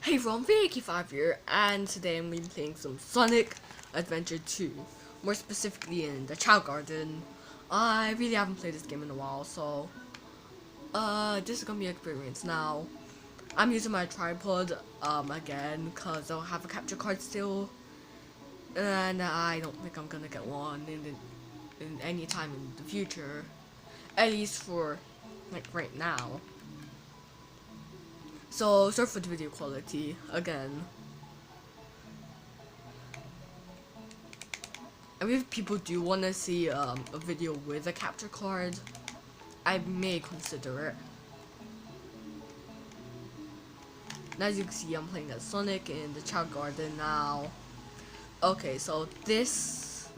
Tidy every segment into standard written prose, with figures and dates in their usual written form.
Hey everyone, V85 here, and today I'm going to be playing some Sonic Adventure 2. More specifically in the Chow Garden. I really haven't played this game in a while, so this is gonna be an experience. Now, I'm using my tripod again, cause I don't have a capture card still, and I don't think I'm gonna get one in any time in the future, at least for like right now. So sorry for the video quality again. And if people do want to see a video with a capture card, I may consider it. And as you can see, I'm playing as Sonic in the Chow Garden now. Okay, so this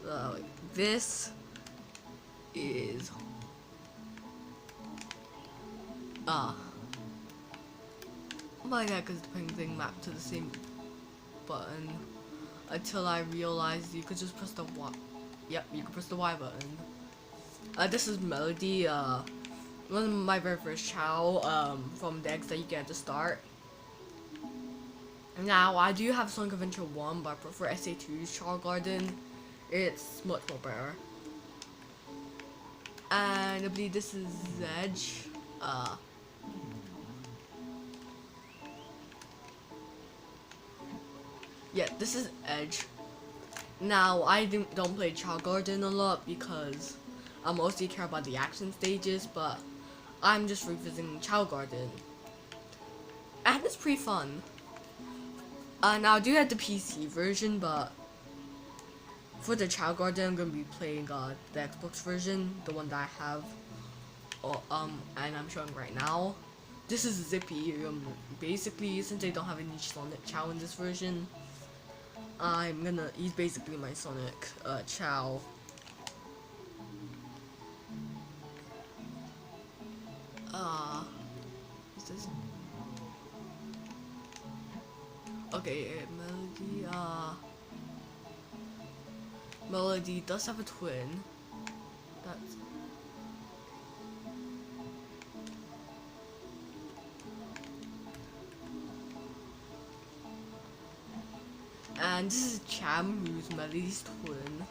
is oh my god, because the thing mapped to the same button until I realized you could just press the Y. Yep, you can press the Y button. This is Melody. One of my very first Chow from the eggs that you get at the start. Now, I do have Sonic Adventure 1, but I prefer SA2's Chow Garden. It's much more better. And I believe this is Edge. Yeah, this is Edge. Now, I don't play Chow Garden a lot because I mostly care about the action stages, but I'm just revisiting Chow Garden. And it's pretty fun. Now I do have the PC version, but for the Chow Garden, I'm gonna be playing the Xbox version, the one that I have, and I'm showing right now. This is Zippy. Basically, since I don't have any Sonic Chow in this version, he's basically my Sonic Chow. Is this? Okay, Melody does have a twin. That's and this is Cham, who's Melody's twin.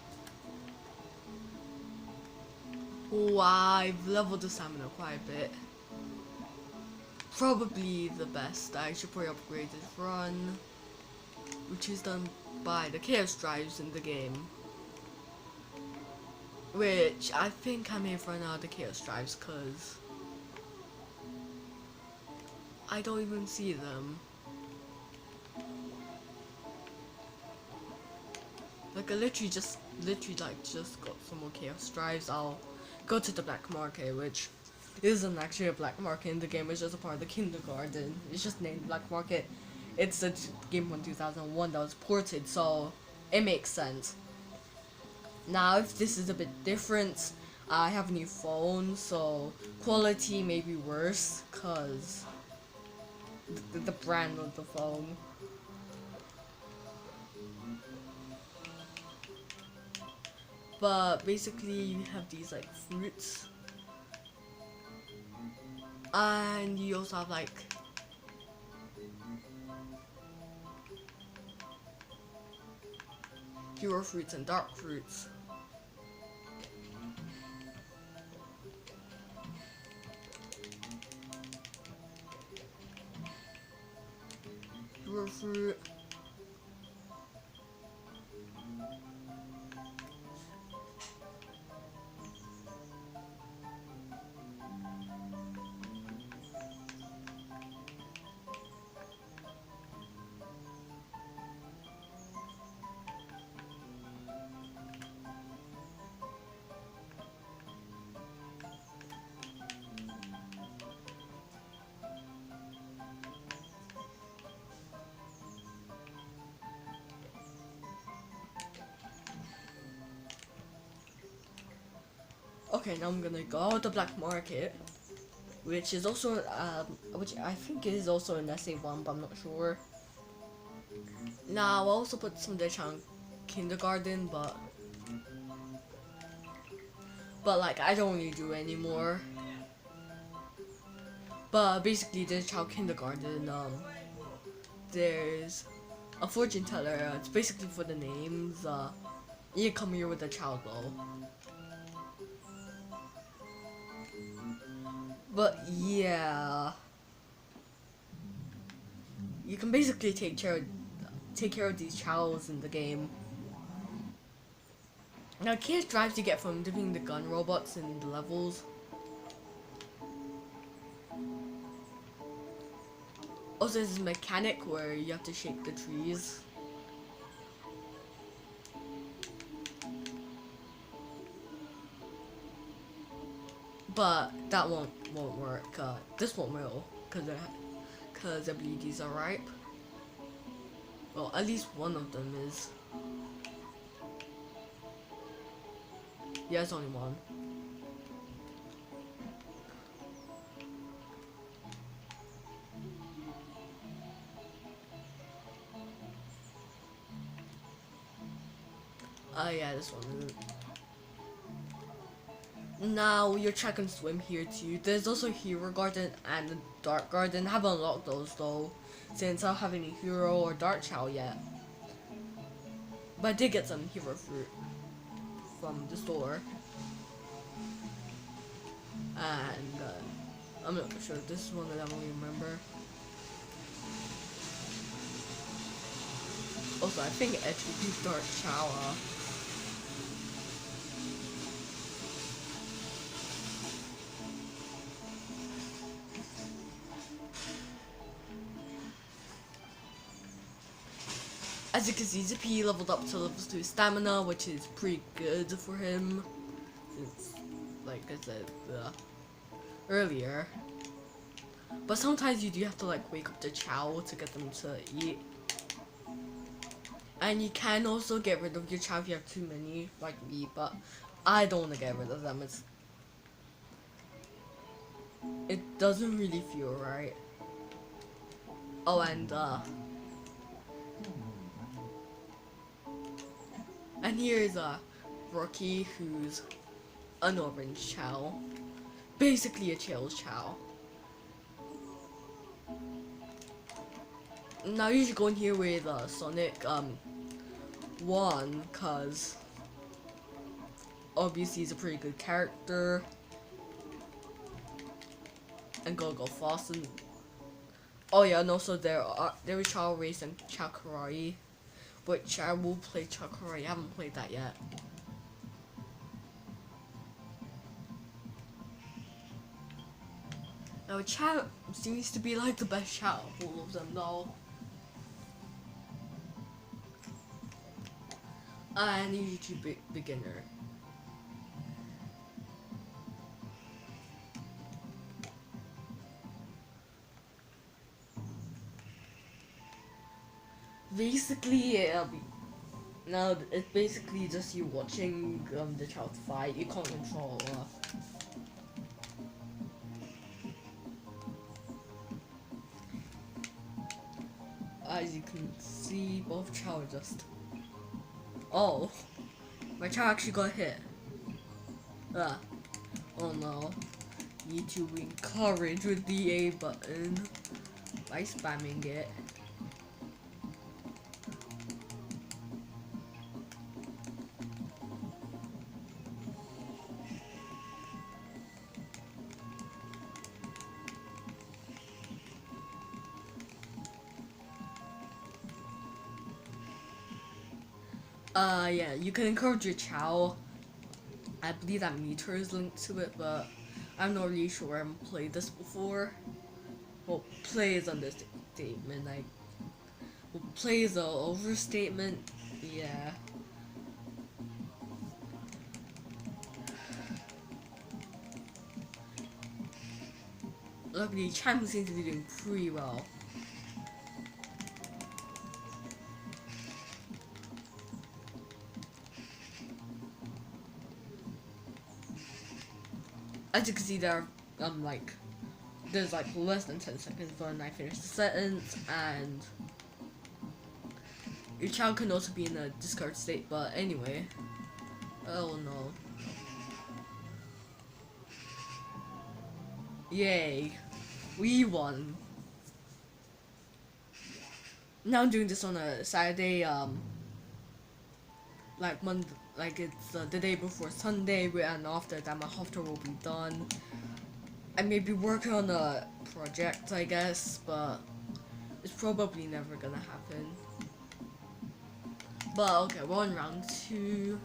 Oh, I've leveled the stamina quite a bit. Probably the best. I should probably upgrade this run, which is done by the Chaos Drives in the game. Which I think I may have run out of the Chaos Drives because I don't even see them. Like I literally just got some more Chaos Drives. I'll go to the black market, which isn't actually a black market in the game. It's just a part of the kindergarten. It's just named black market. It's a game from 2001 that was ported, so it makes sense. Now, if this is a bit different, I have a new phone, so quality may be worse, cause the brand of the phone. But basically, you have these like fruits, and you also have like pure fruits and dark fruits. Pure fruit. Okay, now I'm gonna go to the black market, which is also which I think is also an SA1, but I'm not sure. Now I'll also put some dish on kindergarten, but like I don't really do it anymore. But basically, this child kindergarten there's a fortune teller. It's basically for the names. You come here with a child though. But yeah, you can basically take care of these chows in the game. Now, key drives you get from defeating the gun robots in the levels. Also, there's a mechanic where you have to shake the trees. But that won't work. This one will, cause I believe these are ripe. Well, at least one of them is. Yeah, it's only one. Yeah, this one isn't. Now, your child can swim here too. There's also Hero Garden and the Dark Garden. I haven't unlocked those though, since I don't have any Hero or Dark Chow yet. But I did get some Hero Fruit from the store. And I'm not sure if this is one that I don't remember. Also, I think it should be Dark Chow. As you can see, Zippy leveled up to level 2 stamina, which is pretty good for him, since, like I said earlier. But sometimes you do have to like wake up the chow to get them to eat. And you can also get rid of your chow if you have too many, like me, but I don't want to get rid of them. It doesn't really feel right. Oh, and here's a rookie who's an orange chow. Basically a chill's chow. Now you should go in here with Sonic 1, cause obviously he's a pretty good character. And go fast and oh yeah, and also there is Chow Race and Chow Karate, which I will play Chow Karate. I haven't played that yet. Now Chow seems to be like the best Chow of all of them though. And YouTube beginner. Basically, now it's basically just you watching the child fight. You can't control. As you can see, both chow just. Oh, my chow actually got hit. Oh no. Need to encourage with the A button by spamming it. Yeah, you can encourage your chow. I believe that meter is linked to it, but I'm not really sure. I haven't played this before. Well, play is understatement. Well, play is an overstatement. Yeah. Luckily, Cham seems to be doing pretty well. As you can see there, there's like less than 10 seconds when I finish the sentence, and your child can also be in a discard state, but anyway. Oh no. Yay. We won. Now I'm doing this on a Saturday, like Monday, like it's the day before Sunday, and after that my half term will be done. I may be working on a project, I guess, but it's probably never gonna happen. But okay, we're on round 2.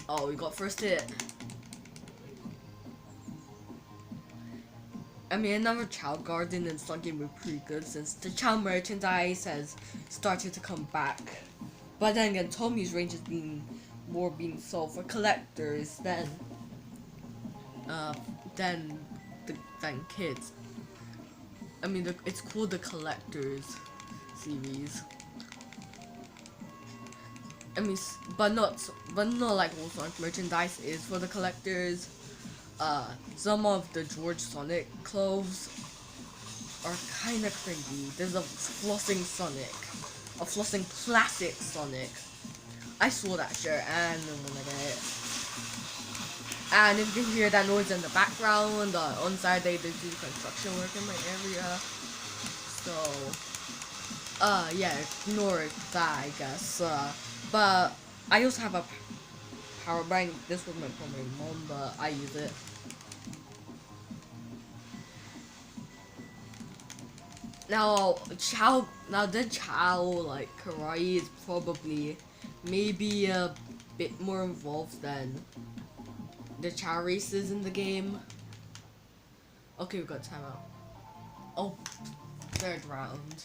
Oh, we got first hit. I mean, another Child Garden and Slug game were pretty good since the child merchandise has started to come back. But then again, Tommy's range is being sold for collectors uh than than kids. I mean, it's called the Collectors series. I mean, but not like all Sonic merchandise is for the collectors. Some of the George Sonic clothes are kind of cringy. There's a flossing Sonic, a flossing classic Sonic. I saw that shirt and I'm gonna get it. And if you can hear that noise in the background, on Saturday they do construction work in my area. So, yeah, ignore that, I guess. But I also have a power bank. This was meant for my mom, but I use it. Now, the Chow, like, Karai is probably maybe a bit more involved than the Chow races in the game. Okay, we got timeout. Oh, third round.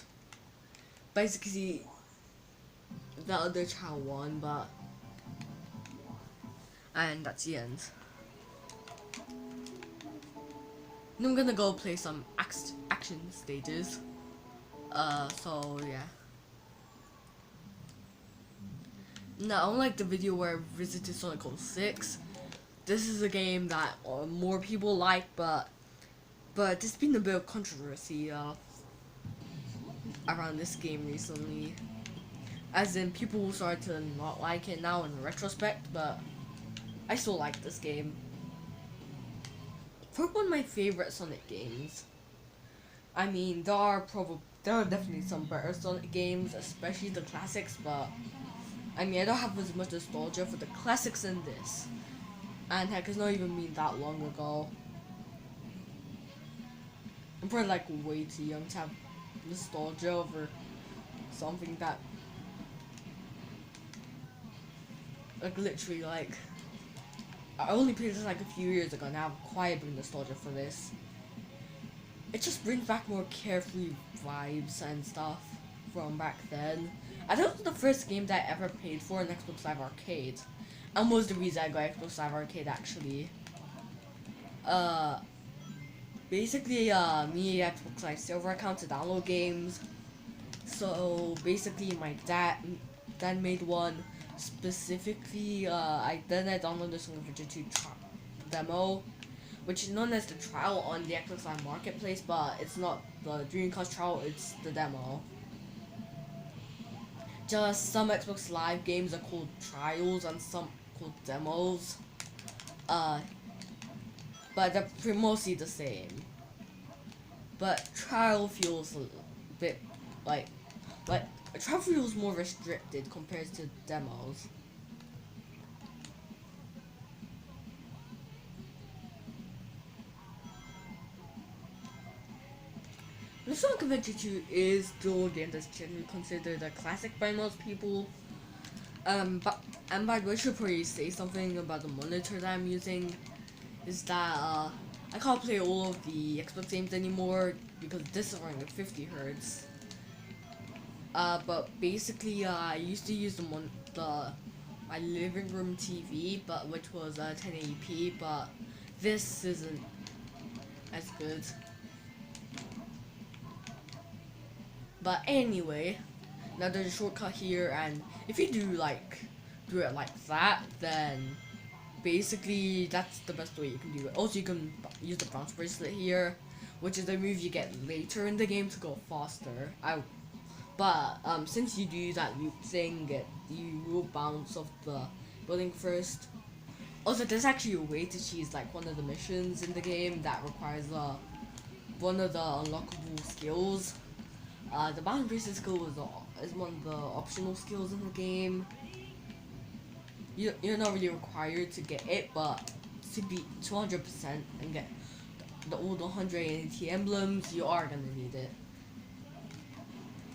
Basically, the other Chow won, but... And that's the end. Now I'm gonna go play some action stages. So yeah. Now, unlike the video where I visited Sonic 06, this is a game that more people like, but there's been a bit of controversy around this game recently. As in, people started to not like it now in retrospect, but I still like this game. For one of my favorite Sonic games. I mean, there are definitely some better Sonic games, especially the classics, but I mean, I don't have as much nostalgia for the classics in this. And heck, it's not even been that long ago. I'm probably like way too young to have nostalgia over something that, like, literally, like, I only played this like a few years ago and I have quite a bit of nostalgia for this. It just brings back more carefree vibes and stuff from back then. I think it was the first game that I ever paid for in Xbox Live Arcade. And was the reason I got Xbox Live Arcade, actually. Basically, me Xbox Live server account to download games. So basically, my dad made one specifically. I downloaded the Sonic Adventure 2 demo, which is known as the trial on the Xbox Live Marketplace, but it's not the Dreamcast trial, it's the demo. Just some Xbox Live games are called trials and some called demos. But they're mostly the same. But trial feels a bit like trial feels more restricted compared to demos. The Sonic Adventure 2 is still a game that's generally considered a classic by most people. And by the way, I should probably say something about the monitor that I'm using. Is that I can't play all of the Xbox games anymore because this is running at 50 hertz. But basically, I used to use my living room TV, but which was 1080p, but this isn't as good. But anyway, now there's a shortcut here, and if you do it like that, then basically that's the best way you can do it. Also, you can use the bounce bracelet here, which is a move you get later in the game to go faster. But since you do that loop thing, you will bounce off the building first. Also, there's actually a way to cheese like one of the missions in the game that requires one of the unlockable skills. The Bound Braces skill is one of the optional skills in the game. You're not really required to get it, but to be 200% and get the old 180 emblems, you are gonna need it.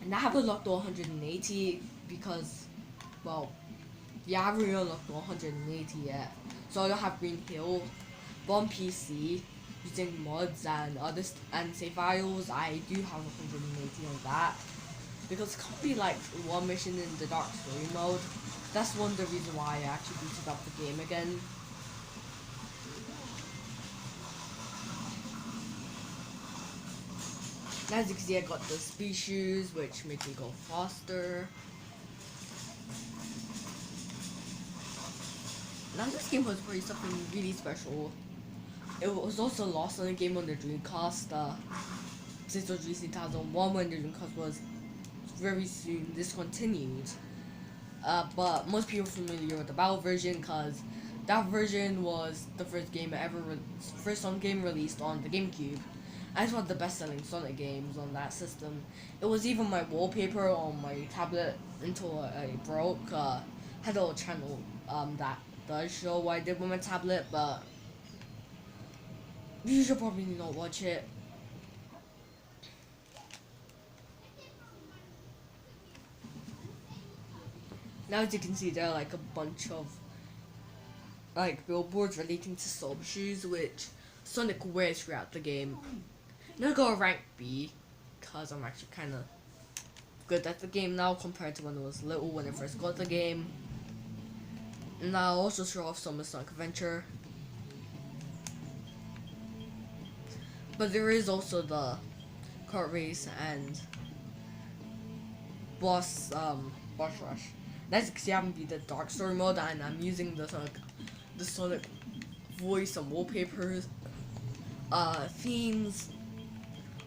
And I haven't unlocked the 180 because, well, yeah, I haven't really unlocked the 180 yet. So I don't have Green Hill. But on PC, using mods and and save files, I do have 180 on that. Because it can't be like one mission in the Dark Story mode. That's one of the reasons why I actually booted up the game again. And as you can see, I got the speed shoes, which make me go faster. Now this game was pretty something really special. It was also lost on a game on the Dreamcast. Since it was released in 2001 when the Dreamcast was very soon discontinued. But most people are familiar with the battle version because that version was the first game first Sonic game released on the GameCube. And it's one of the best-selling Sonic games on that system. It was even my wallpaper on my tablet until I broke. Had a little channel that does show what I did with my tablet, but you should probably not watch it. Now as you can see, there are like a bunch of like billboards relating to sa2b shoes, which Sonic wears throughout the game. Now I got a rank B, because I'm actually kind of good at the game now compared to when I was little when I first got the game. And I'll also show off some of Sonic Adventure. But there is also the kart race and boss rush. As you can see, I haven't beat the Dark Story mode, and I'm using the Sonic voice and wallpapers, themes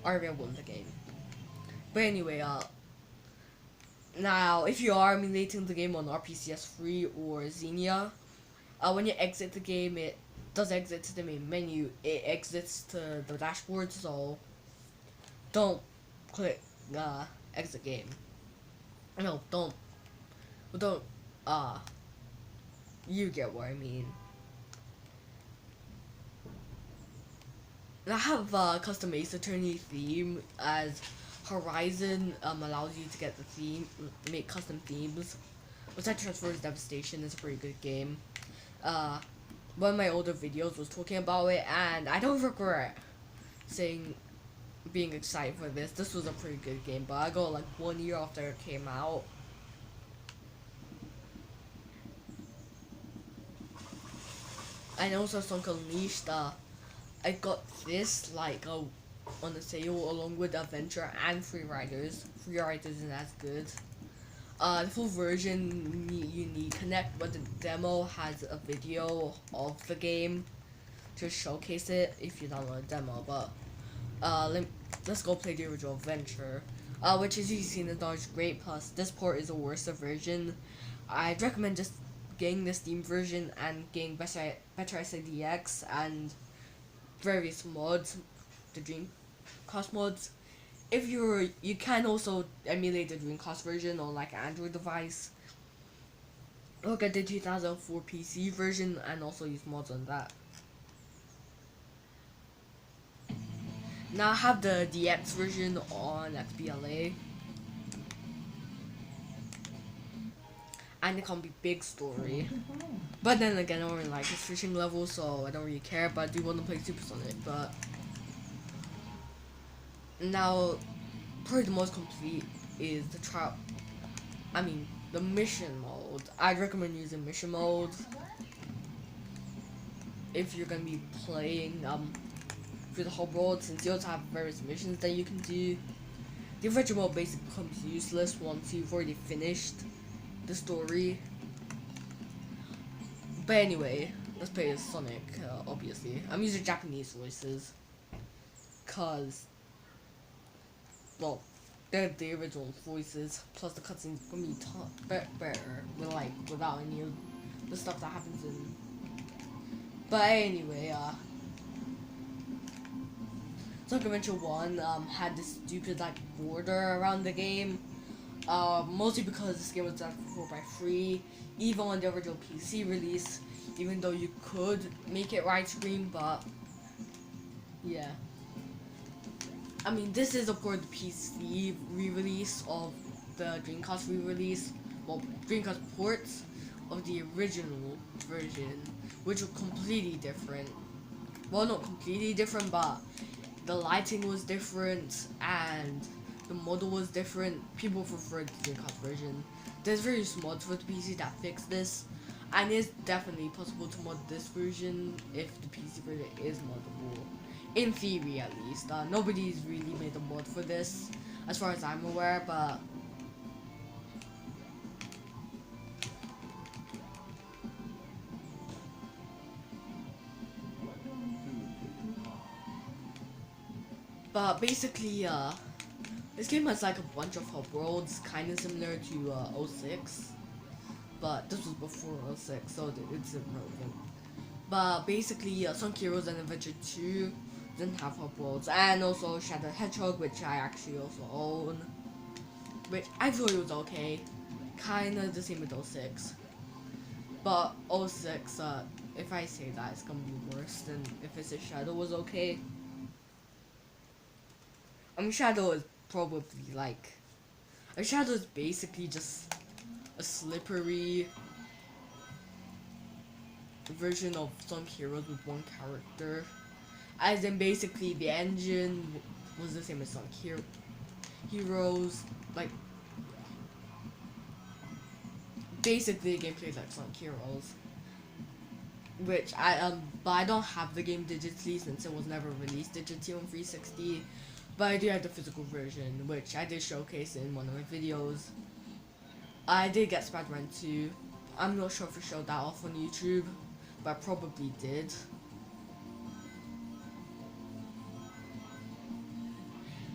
are available in the game. But anyway, now if you are emulating the game on RPCS3 or Xenia, when you exit the game, it does exit to the main menu. It exits to the dashboard, so don't click exit game. No, don't, you get what I mean. And I have a custom Ace Attorney theme, as Horizon allows you to get the theme, make custom themes. Which I Transformers Devastation is a pretty good game. One of my older videos was talking about it, and I don't regret being excited for this. This was a pretty good game, but I got like 1 year after it came out. And also Sonic Unleashed, I got this like on a sale along with Adventure and Free Riders. Free Riders isn't as good. The full version you need Connect, but the demo has a video of the game to showcase it if you download a demo. But let's go play the original Adventure, which as you see in the dog is great. Plus this port is a worse version. I'd recommend just getting the Steam version and getting better sadx and various mods, the Dreamcast mods. If you can also emulate the Dreamcast version on like an Android device. Look at the 2004 PC version and also use mods on that. Now I have the DX version on XBLA. And it can be big story. But then again, I don't really like its fishing level, so I don't really care, but I do want to play Super Sonic. But now, probably the most complete is the mission mode. I'd recommend using mission mode if you're gonna be playing through the whole world, since you also have various missions that you can do. The adventure mode basically becomes useless once you've already finished the story. But anyway, let's play as Sonic, obviously. I'm using Japanese voices, cause, well, they're the original voices, plus the cutscenes gonna be better, without any of the stuff that happens in. But anyway, so Sonic Adventure 1 had this stupid like border around the game. Mostly because this game was done for by free, even on the original PC release, even though you could make it widescreen, but yeah. I mean, this is of course the PC re-release of the Dreamcast re-release, well, Dreamcast ports of the original version, which were completely different. Well, not completely different, but the lighting was different and the model was different. People preferred the Dreamcast version. There's various mods for the PC that fix this, and it's definitely possible to mod this version if the PC version is moddable. In theory, at least. Nobody's really made a mod for this, as far as I'm aware, but basically, this game has like a bunch of hub worlds, kind of similar to 06, but this was before 06, so it's irrelevant. But basically, Sonic Heroes and Adventure 2 didn't have hub worlds, and also Shadow the Hedgehog, which I actually also own, which I thought it was okay, kind of the same with 06. But 06, if I say that, it's gonna be worse than if I say Shadow was okay. I mean, Shadow is probably like... Shadow is basically just a slippery version of Sonic Heroes with one character. As in, basically, the engine was the same as Sonic Heroes. Like, basically, gameplay like Sonic Heroes. Which but I don't have the game digitally since it was never released digitally on 360. But I do have the physical version, which I did showcase in one of my videos. I did get Spider-Man 2. I'm not sure if I showed that off on YouTube, but I probably did.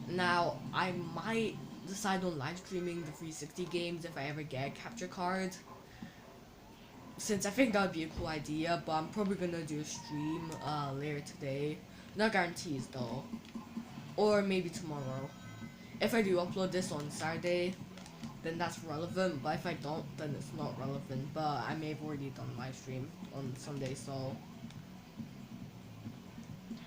Now, I might decide on live streaming the 360 games if I ever get a capture card, since I think that would be a cool idea, but I'm probably gonna do a stream later today. No guarantees though. Or maybe tomorrow. If I do upload this on Saturday, then that's relevant, but if I don't, then it's not relevant. But I may have already done live stream on Sunday, so.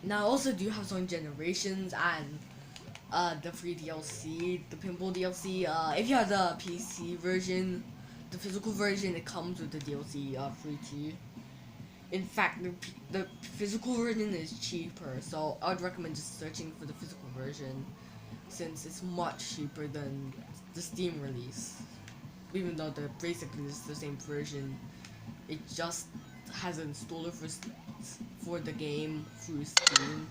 Now I also do have some Generations and the free DLC, the Pinball DLC. If you have the PC version, the physical version, it comes with the DLC free too. In fact, the physical version is cheaper, so I would recommend just searching for the physical version, since it's much cheaper than the Steam release. Even though they're basically just the same version, it just has an installer for the game through Steam.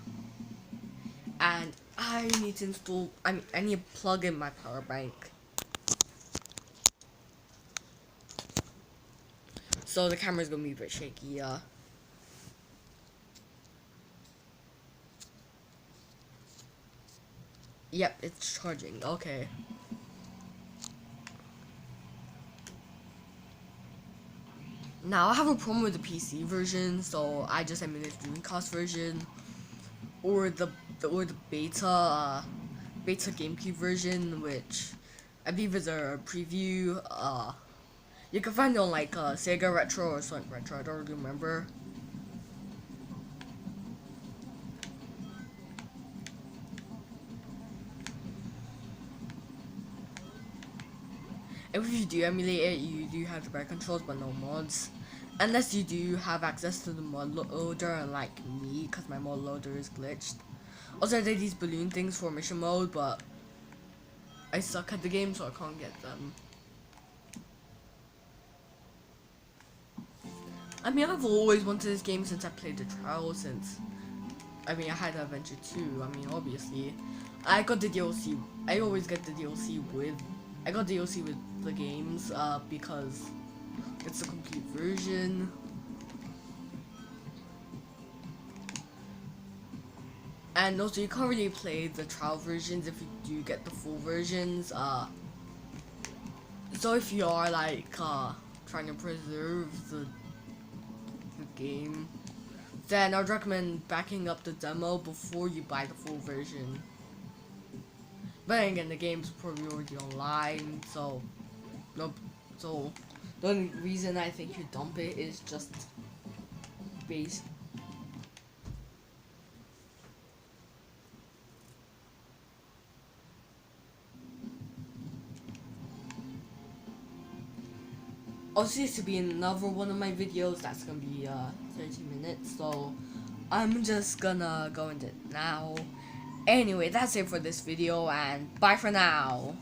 And I need to install, I need to plug in my power bank. So the camera's gonna be a bit shaky, Yep, it's charging, okay. Now I have a problem with the PC version, so I just emulate the Dreamcast version, or the beta GameCube version, which I believe is a preview. You can find it on like Sega Retro or Sonic Retro. I don't really remember. If you do emulate it, you do have the right controls but no mods. Unless you do have access to the mod loader, unlike me, because my mod loader is glitched. Also, I did these balloon things for mission mode, but I suck at the game, so I can't get them. I mean, I've always wanted this game since I played the trial, I had Adventure 2, obviously. I got the DLC, I always get the DLC with the games, because it's a complete version. And also, you can't really play the trial versions if you do get the full versions. So if you are like trying to preserve the game then I'd recommend backing up the demo before you buy the full version. But then again, the game's probably already online, so nope. So the only reason I think you dump it is just base. Also, used to be another one of my videos that's gonna be 30 minutes, so I'm just gonna go into it now. Anyway, that's it for this video, and bye for now.